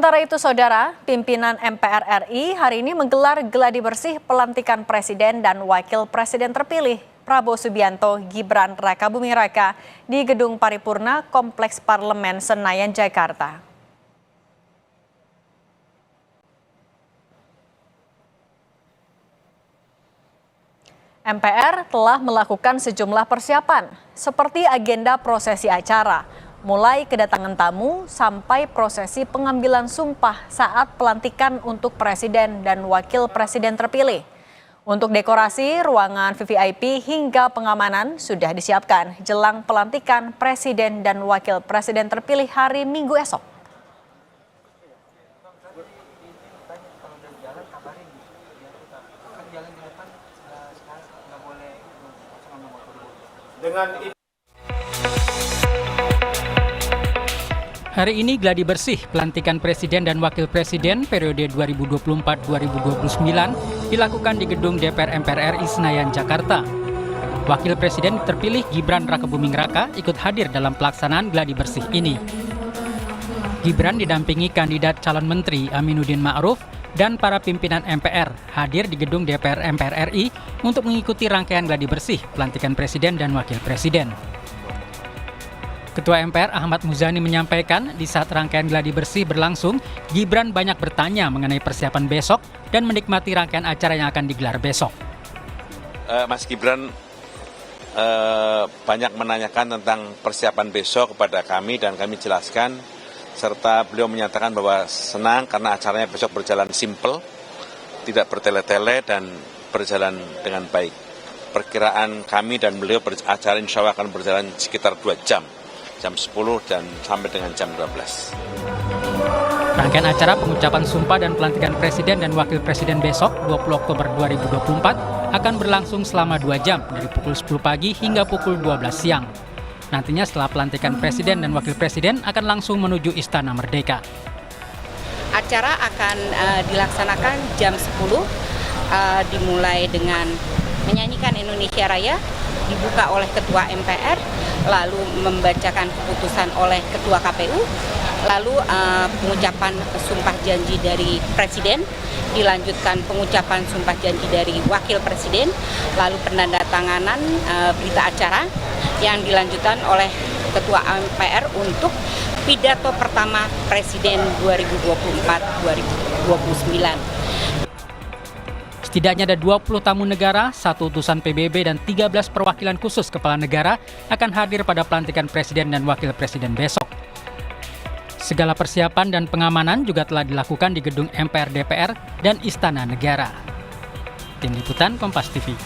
Sementara itu, Saudara, pimpinan MPR RI hari ini menggelar gladi bersih pelantikan Presiden dan Wakil Presiden terpilih Prabowo Subianto Gibran Rakabuming Raka di Gedung Paripurna Kompleks Parlemen Senayan, Jakarta. MPR telah melakukan sejumlah persiapan, seperti agenda prosesi acara, mulai kedatangan tamu sampai prosesi pengambilan sumpah saat pelantikan untuk Presiden dan Wakil Presiden terpilih. Untuk dekorasi, ruangan VVIP hingga pengamanan sudah disiapkan jelang pelantikan Presiden dan Wakil Presiden terpilih hari Minggu esok. Hari ini gladi bersih pelantikan Presiden dan Wakil Presiden periode 2024-2029 dilakukan di gedung DPR MPR RI Senayan, Jakarta. Wakil Presiden terpilih Gibran Rakabuming Raka ikut hadir dalam pelaksanaan gladi bersih ini. Gibran didampingi kandidat calon menteri Aminuddin Ma'ruf dan para pimpinan MPR hadir di gedung DPR MPR RI untuk mengikuti rangkaian gladi bersih pelantikan Presiden dan Wakil Presiden. Ketua MPR Ahmad Muzani menyampaikan di saat rangkaian gladi bersih berlangsung, Gibran banyak bertanya mengenai persiapan besok dan menikmati rangkaian acara yang akan digelar besok. Mas Gibran banyak menanyakan tentang persiapan besok kepada kami dan kami jelaskan, serta beliau menyatakan bahwa senang karena acaranya besok berjalan simpel, tidak bertele-tele dan berjalan dengan baik. Perkiraan kami dan beliau acara insya Allah akan berjalan sekitar 2 jam. Jam 10 dan sampai dengan jam 12. Rangkaian acara pengucapan sumpah dan pelantikan Presiden dan Wakil Presiden besok 20 Oktober 2024 akan berlangsung selama 2 jam dari pukul 10 pagi hingga pukul 12 siang. Nantinya setelah pelantikan Presiden dan Wakil Presiden akan langsung menuju Istana Merdeka. Acara akan dilaksanakan jam 10, dimulai dengan menyanyikan Indonesia Raya, dibuka oleh Ketua MPR, lalu membacakan keputusan oleh Ketua KPU, lalu pengucapan sumpah janji dari Presiden, dilanjutkan pengucapan sumpah janji dari Wakil Presiden, lalu penandatanganan berita acara yang dilanjutkan oleh Ketua MPR untuk pidato pertama Presiden 2024-2029. Setidaknya ada 20 tamu negara, 1 utusan PBB dan 13 perwakilan khusus kepala negara akan hadir pada pelantikan Presiden dan Wakil Presiden besok. Segala persiapan dan pengamanan juga telah dilakukan di gedung MPR DPR dan Istana Negara. Tim Liputan Kompas TV.